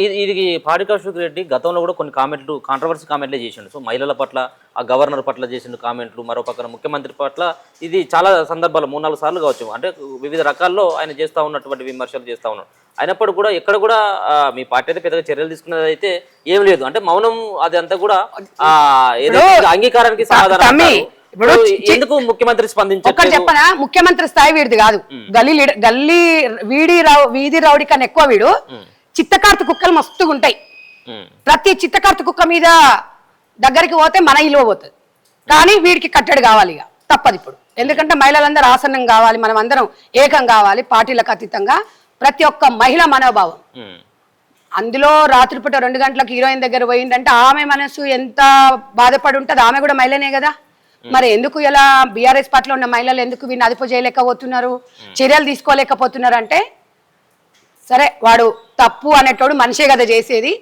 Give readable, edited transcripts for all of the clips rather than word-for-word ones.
ఇది పాడి అశోక్ రెడ్డి గతంలో కూడా కొన్ని కాంట్రవర్సీ కామెంట్లే చేసిండు. సో మహిళల పట్ల, ఆ గవర్నర్ పట్ల చేసిండు కామెంట్లు, మరో పక్కన ముఖ్యమంత్రి పట్ల ఇది చాలా సందర్భాలు 3-4 సార్లు కావచ్చు, అంటే వివిధ రకాల్లో ఆయన చేస్తూ ఉన్నటువంటి విమర్శలు చేస్తూ ఉన్నాడు. అయినప్పుడు కూడా ఎక్కడ కూడా మీ పార్టీ అయితే పెద్దగా చర్యలు తీసుకున్నది అయితే ఏం లేదు, అంటే మౌనం అది అంతా కూడా అంగీకారానికి సమాధానం. ఇప్పుడు ఎందుకు ముఖ్యమంత్రి స్పందించారు? చెప్పనా, ముఖ్యమంత్రి స్థాయి వీడిది కాదు, గల్లీ వీధి రౌడీ కన్నా ఎక్కువ వీడు. చిత్తకార్తె కుక్కలు మస్తుగా ఉంటాయి, ప్రతి చిత్తకార్తె కుక్క మీద దగ్గరికి పోతే మన ఇలువ పోతుంది, కానీ వీడికి కట్టడి కావాలి, ఇక తప్పదు ఇప్పుడు. ఎందుకంటే మహిళలందరూ ఆసన్నం కావాలి, మనం అందరం ఏకం కావాలి, పార్టీలకు అతీతంగా ప్రతి ఒక్క మహిళ మనోభావం. అందులో రాత్రిపూట 2 గంటలకు హీరోయిన్ దగ్గర పోయిందంటే ఆమె మనసు ఎంత బాధపడి ఉంటుంది, ఆమె కూడా మహిళనే కదా. మరి ఎందుకు ఇలా బీఆర్ఎస్ పార్టీలో ఉన్న మహిళలు ఎందుకు వీడిని అదుపు చేయలేకపోతున్నారు, చర్యలు తీసుకోలేకపోతున్నారు అంటే, సరే వాడు తప్పు అనేటోడు మనిషే కదా చేసేది,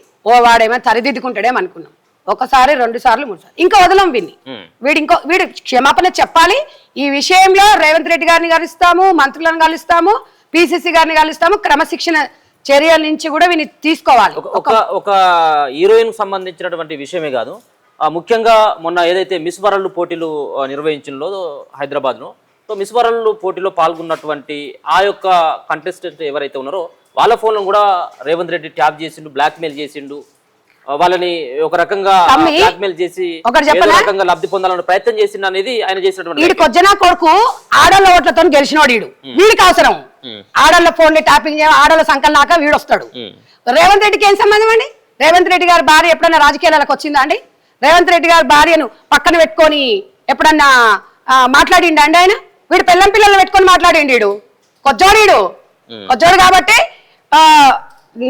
వాడేమో సరిదిద్దుకుంటాడేమనుకున్నాం. 1 సారి 2 సార్లు 3 సార్లు ఇంకా వదలం వీడు క్షమాపణ చెప్పాలి. ఈ విషయంలో రేవంత్ రెడ్డి గారిని కలుస్తాము, మంత్రులను కలుస్తాము, పిసిసి గారిని కలుస్తాము, క్రమశిక్షణ చర్యల నుంచి కూడా వీని తీసుకోవాలి. ఒక హీరోయిన్ సంబంధించినటువంటి విషయమే కాదు, ముఖ్యంగా మొన్న ఏదైతే మిస్ వరల్డ్ పోటీలు నిర్వహించిందో హైదరాబాద్లో, సో మిస్ వరల్డ్ పోటీలో పాల్గొన్నటువంటి ఆ యొక్క కంటెస్టెంట్ ఎవరైతే ఉన్నారో వాళ్ళ ఫోన్లను కూడా రేవంత్ రెడ్డి ట్యాప్ చేసిండు, బ్లాక్మెయిల్ చేసిండు, వాళ్ళని ఒక రకంగా బ్లాక్మెయిల్ చేసి రకంగా లబ్ధి పొందాలని ప్రయత్నం చేసిండు అనేది ఆయన చేసినటువంటి. కొడుకు ఆడళ్ళ ఓట్లతో గెలిచినోడు, వీడికి అవసరం ఆడళ్ళ ఫోన్లు ట్యాపింగ్ ఆడళ్ళ సంకల్నాక వీడు వస్తాడు. రేవంత్ రెడ్డికి ఏం సంబంధం అండి? రేవంత్ రెడ్డి గారి భార్య ఎప్పుడన్నా రాజకీయాలకు వచ్చిందా అండి? రేవంత్ రెడ్డి గారి భార్యను పక్కన పెట్టుకొని ఎప్పుడన్నా మాట్లాడిండు అండి ఆయన? వీడు పిల్లలను పెట్టుకొని మాట్లాడిండు, వీడు కొజ్జోడు కాబట్టి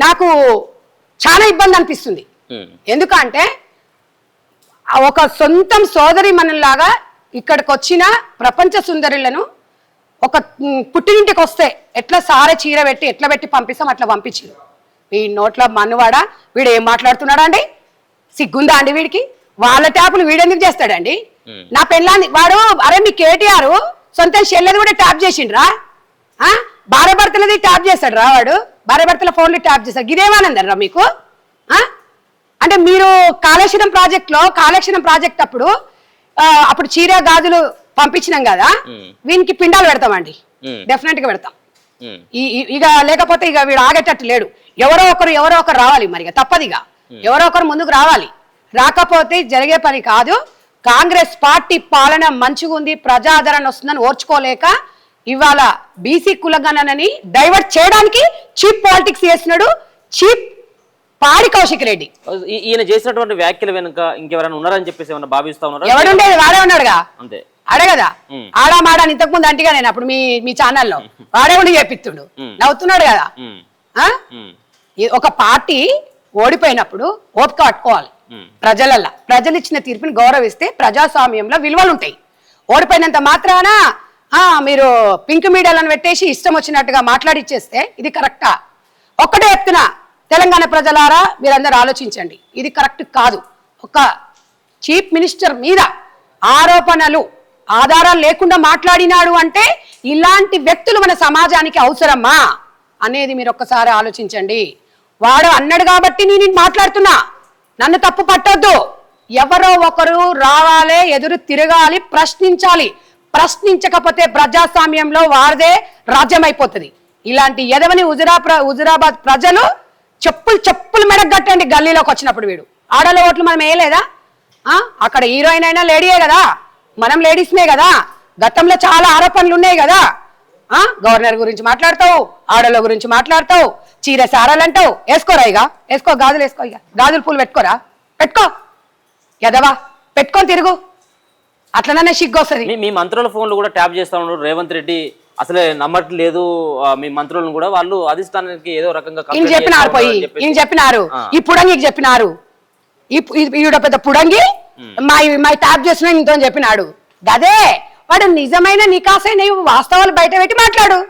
నాకు చాలా ఇబ్బంది అనిపిస్తుంది. ఎందుకంటే ఒక సొంతం సోదరి మనలాగా ఇక్కడికి వచ్చిన ప్రపంచ సుందరులను ఒక పుట్టినింటికి వస్తే ఎట్లా సారే చీర పెట్టి ఎట్లా పెట్టి పంపిస్తాం అట్లా పంపించారు. ఈ నోట్ల మన్నువాడ వీడు ఏం మాట్లాడుతున్నాడా అండి? సిగ్గుందా అండి వీడికి? వాళ్ళ ట్యాపులు వీడెందుకు చేస్తాడండి? నా పెళ్ళాన్ని వాడు, అరే మీ కేటీఆర్ సొంత చెల్లెది కూడా ట్యాప్ చేసిండ్రా, భార్య భర్తలది ట్యాప్ చేస్తాడు రా వాడు, భార్య భర్తల ఫోన్లు ట్యాప్ చేస్తాడు. ఇదేమానందరా మీకు? అంటే మీరు కాళేశ్వరం ప్రాజెక్ట్ అప్పుడు చీర గాజులు పంపించినాం కదా, వీనికి పిండాలు పెడతామండి, డెఫినెట్ గా పెడతాం. ఇక లేకపోతే ఇక వీడు ఆగేటట్టు లేడు. ఎవరో ఒకరు రావాలి, మరి తప్పదు, ఇక ఎవరో ఒకరు ముందుకు రావాలి. రాకపోతే జరిగే పని కాదు. కాంగ్రెస్ పార్టీ పాలన మంచిగా ఉంది, ప్రజాదరణ వస్తుందని ఓర్చుకోలేక ఇవాళ బీసీ కులగణనని డైవర్ట్ చేయడానికి చీప్ పాలిటిక్స్ చేస్తున్నాడు చీప్ పాడి కౌశిక్ రెడ్డి. ఈయన చేసినటువంటి వ్యాఖ్యలు వెనుక ఇంకెవరైనా ఉన్నారని చెప్పేసి ఏమన్నా భావిస్తా ఉన్నారు? ఎవడుండేది వాడే ఉన్నాడుగా, అంతే ఆడే కదా. ఆడా మాడాని ఇంతకు ముందు అంటిగా నేను అప్పుడు మీ ఛానల్లో వాడే ఉండి చేపిస్తుడు, నవ్వుతున్నాడు కదా. ఒక పార్టీ ఓడిపోయినప్పుడు ఓపిక పట్టుకోవాలి. ప్రజలు ఇచ్చిన తీర్పుని గౌరవిస్తే ప్రజాస్వామ్యంలో విలువలు ఉంటాయి. ఓడిపోయినంత మాత్రాన మీరు పింక్ మీడియాలను పెట్టేసి ఇష్టం వచ్చినట్టుగా మాట్లాడిచ్చేస్తే ఇది కరెక్టా? ఒక్కటే చెప్తున్నా, తెలంగాణ ప్రజలారా మీరందరూ ఆలోచించండి, ఇది కరెక్ట్ కాదు. ఒక చీఫ్ మినిస్టర్ మీద ఆధారాలు లేకుండా మాట్లాడినాడు అంటే ఇలాంటి వ్యక్తులు మన సమాజానికి అవసరమా అనేది మీరు ఒక్కసారి ఆలోచించండి. వాడు అన్నాడు కాబట్టి నేను మాట్లాడుతున్నా, నన్ను తప్పు పట్టొద్దు. ఎవరో ఒకరు రావాలి, ఎదురు తిరగాలి, ప్రశ్నించాలి. ప్రశ్నించకపోతే ప్రజాస్వామ్యంలో వారిదే రాజ్యం అయిపోతుంది. ఇలాంటి ఎదవని హుజురాబాద్ ప్రజలు చెప్పులు మెడగట్టండి. గల్లీలోకి వచ్చినప్పుడు వీడు ఆడల ఓట్లు మనం వేయలేదా? అక్కడ హీరోయిన్ అయినా లేడీయే కదా, మనం లేడీస్మే కదా. గతంలో చాలా ఆరోపణలు ఉన్నాయి కదా. గవర్నర్ గురించి మాట్లాడతావు, ఆడల గురించి మాట్లాడతావు, చీర సారాలంటావు. వేసుకోరా, ఇక వేసుకో, గాజులు వేసుకో, ఇక గాజులు పూలు పెట్టుకో ఎదవా, పెట్టుకొని తిరుగు, అట్లనే సిగ్గు వస్తుంది. మీ మంత్రుల ఫోన్లు కూడా ట్యాప్ చేస్తా ఉన్నారు రేవంత్ రెడ్డి, అసలే నమ్మట్లేదు మీ మంత్రులను కూడా. వాళ్ళు అధిష్టానానికి ఏదో రకంగా చెప్పినారు, ఈ పుడంగికి చెప్పినారు, ఈవిడ పెద్ద పుడంగి మా ట్యాప్ చేసిన ఇంతో చెప్పినాడు. అదే వాడు నిజమైన నికాసైన వాస్తవాలు బయట పెట్టి మాట్లాడు.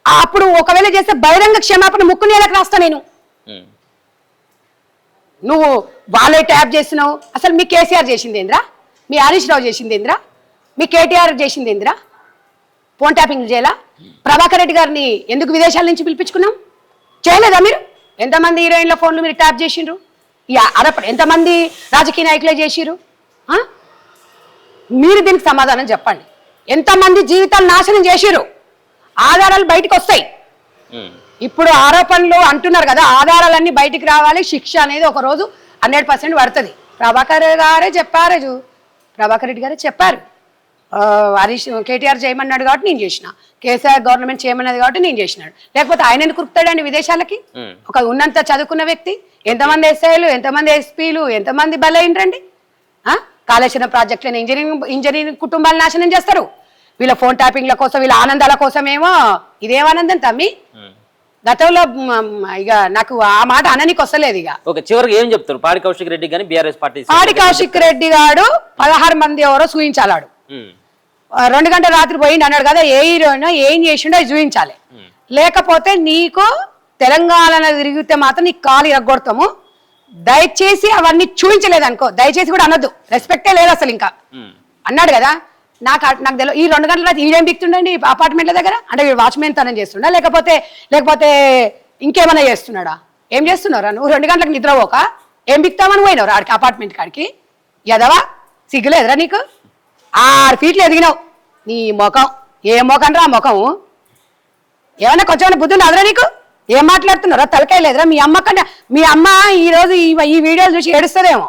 అప్పుడు ఒకవేళ చేస్తే బహిరంగ క్షమాపణ ముక్కు నేలకు రాస్తా నేను. నువ్వు వాళ్ళే ట్యాప్ చేసినావు. అసలు మీ కేసీఆర్ చేసింది ఏంద్రా? మీ హరీష్ రావు చేసింది ఏంద్రా? మీ కేటీఆర్ చేసింది ఏంద్రా? ఫోన్ ట్యాపింగ్ చేయాలా? ప్రభాకర్ రెడ్డి గారిని ఎందుకు విదేశాల నుంచి పిలిపించుకున్నాం? చేయలేదా మీరు? ఎంతమంది హీరోయిన్ల ఫోన్లు మీరు ట్యాప్ చేసిండ్రు? ఎంతమంది రాజకీయ నాయకులే చేసిరు? మీరు దీనికి సమాధానం చెప్పండి. ఎంతమంది జీవితాలు నాశనం చేసిరు? ఆధారాలు బయటకు వస్తాయి. ఇప్పుడు ఆరోపణలు అంటున్నారు కదా, ఆధారాలన్నీ బయటికి రావాలి, శిక్ష అనేది ఒక రోజు 100% పడుతుంది. ప్రభాకర్ రెడ్డి గారే చెప్పారు, హరీష్ కేటీఆర్ చేయమన్నాడు కాబట్టి నేను చేసిన, కేసీఆర్ గవర్నమెంట్ చేయమన్నది కాబట్టి నేను చేసినాడు. లేకపోతే ఆయన ఎందుకు కురుకుతాడండి విదేశాలకి? ఒక ఉన్నంత చదువుకున్న వ్యక్తి. ఎంతమంది ఎస్ఐలు, ఎంతమంది ఎస్పీలు, ఎంతమంది బలైనరండి? కాళేశ్వరం ప్రాజెక్టులను ఇంజనీరింగ్ కుటుంబాలు నాశనం చేస్తారు. వీళ్ళ ఫోన్ ట్యాపింగ్ల కోసం, వీళ్ళ ఆనందాల కోసమేమో. ఇదేం ఆనందం తమ్మి? గతంలో ఇక నాకు ఆ మాట అననికి వస్తలేదు. ఇక ఓకే, చివరికి ఏం చెప్తారు పాడి కౌశిక్ రెడ్డి కానీ బీఆర్ఎస్ పార్టీ? పాడి కౌశిక్ రెడ్డి గారు 16 మంది ఎవరో చూపించాలాడు. 2 గంటల రాత్రి పోయిండు అన్నాడు కదా, ఏ హీరోయిన్ ఏం చేసిండో అది చూపించాలి. లేకపోతే నీకు తెలంగాణ తిరిగితే మాత్రం నీకు కాలు ఇరగొడతాము. దయచేసి అవన్నీ చూపించలేదు అనుకో, దయచేసి కూడా అనొద్దు, రెస్పెక్టే లేదు అసలు. ఇంకా అన్నాడు కదా, నాకు తెలియదు. ఈ 2 గంటల రాత్రి ఈడేం బిక్తుండండి అపార్ట్మెంట్ల దగ్గర? అంటే వీడు వాచ్మెన్ తనం చేస్తుండా, లేకపోతే ఇంకేమైనా చేస్తున్నాడా? ఏం చేస్తున్నారా నువ్వు? 2 గంటలకు నిద్రపోక ఏం బిక్తామని పోయినావు ఆడికి, అపార్ట్మెంట్ కాడికి? ఎదవా, సిగ్గులేదురా నీకు? 6 ఫీట్లు ఎదిగినావు. నీ ముఖం ఏ ముఖం రా ముఖం? ఏమన్నా కొంచెం బుద్ధి ఉండదురా నీకు? ఏం మాట్లాడుతున్నారా? తలకాయ లేదురా? మీ అమ్మ ఈ రోజు ఈ వీడియోలు చూసి ఏడుస్తుందేమో.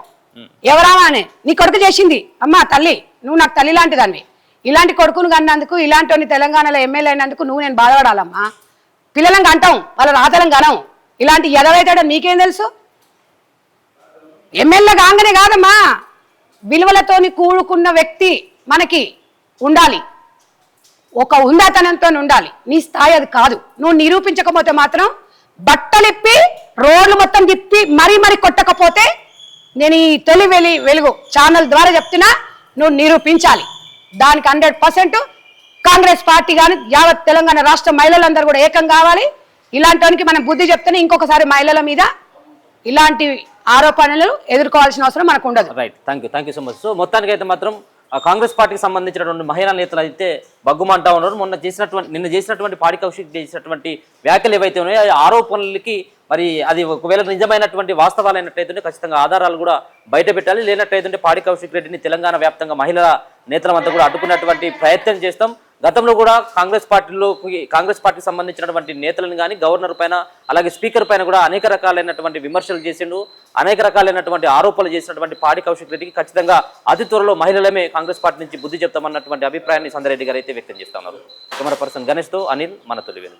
ఎవరామా అని నీ కొడుకు చేసింది అమ్మ తల్లి, నువ్వు నాకు తల్లి లాంటి దాన్ని. ఇలాంటి కొడుకును కన్నందుకు, ఇలాంటి తెలంగాణలో ఎమ్మెల్యే అయినందుకు నువ్వు నేను బాధపడాలమ్మా. పిల్లలను కంటాం, వాళ్ళ రాతలను కనం. ఇలాంటి ఎదవైతాడో నీకేం తెలుసు? ఎమ్మెల్యే కాగానే కాదమ్మా, విలువలతోని కూడుకున్న వ్యక్తి మనకి ఉండాలి, ఒక ఉందాతనంతో ఉండాలి. నీ స్థాయి అది కాదు. నువ్వు నిరూపించకపోతే మాత్రం బట్టలిప్పి రోడ్లు మొత్తం తిప్పి మరీ కొట్టకపోతే నేను ఈ తొలి వెలుగు ఛానల్ ద్వారా చెప్తున్నా, నువ్వు నిరూపించాలి. దానికి 100% కాంగ్రెస్ పార్టీ కానీ యావత్ తెలంగాణ రాష్ట్ర మహిళలందరూ కూడా ఏకం కావాలి. ఇలాంటి మనం బుద్ధి చెప్తేనే ఇంకొకసారి మహిళల మీద ఇలాంటి ఆరోపణలు ఎదుర్కోవాల్సిన అవసరం మనకు ఉండదు. Right, thank you so much. So మొత్తానికి అయితే మాత్రం కాంగ్రెస్ పార్టీకి సంబంధించినటువంటి మహిళా నేతలు అయితే బగ్గుమంటా ఉన్నారు. నిన్న చేసినటువంటి పాడి కౌశిక్ చేసినటువంటి వ్యాఖ్యలు ఏవైతే ఉన్నాయో ఆ ఆరోపణలకి మరి అది ఒకవేళ నిజమైనటువంటి వాస్తవాలైనట్లయితే ఖచ్చితంగా ఆధారాలు కూడా బయట పెట్టాలి. లేనట్లయితే పాడి కౌశిక్ రెడ్డిని తెలంగాణ వ్యాప్తంగా మహిళా నేతలంతా కూడా అడ్డుకున్నటువంటి ప్రయత్నం చేస్తాం. గతంలో కూడా కాంగ్రెస్ పార్టీకి సంబంధించినటువంటి నేతలను కానీ గవర్నర్ పైన అలాగే స్పీకర్ పైన కూడా అనేక రకాలైనటువంటి విమర్శలు చేసిండు, అనేక రకాలైనటువంటి ఆరోపణలు చేసినటువంటి పాడి కౌశిక్ రెడ్డికి ఖచ్చితంగా అతి త్వరలో మహిళలమే కాంగ్రెస్ పార్టీ నుంచి బుద్ధి చెప్తామన్నటువంటి అభిప్రాయాన్ని సందరెడ్డి గారు అయితే వ్యక్తం చేస్తున్నారు. కెమెరా పర్సన్ గణేష్తో అనిల్, మన తొలి వెలుగు.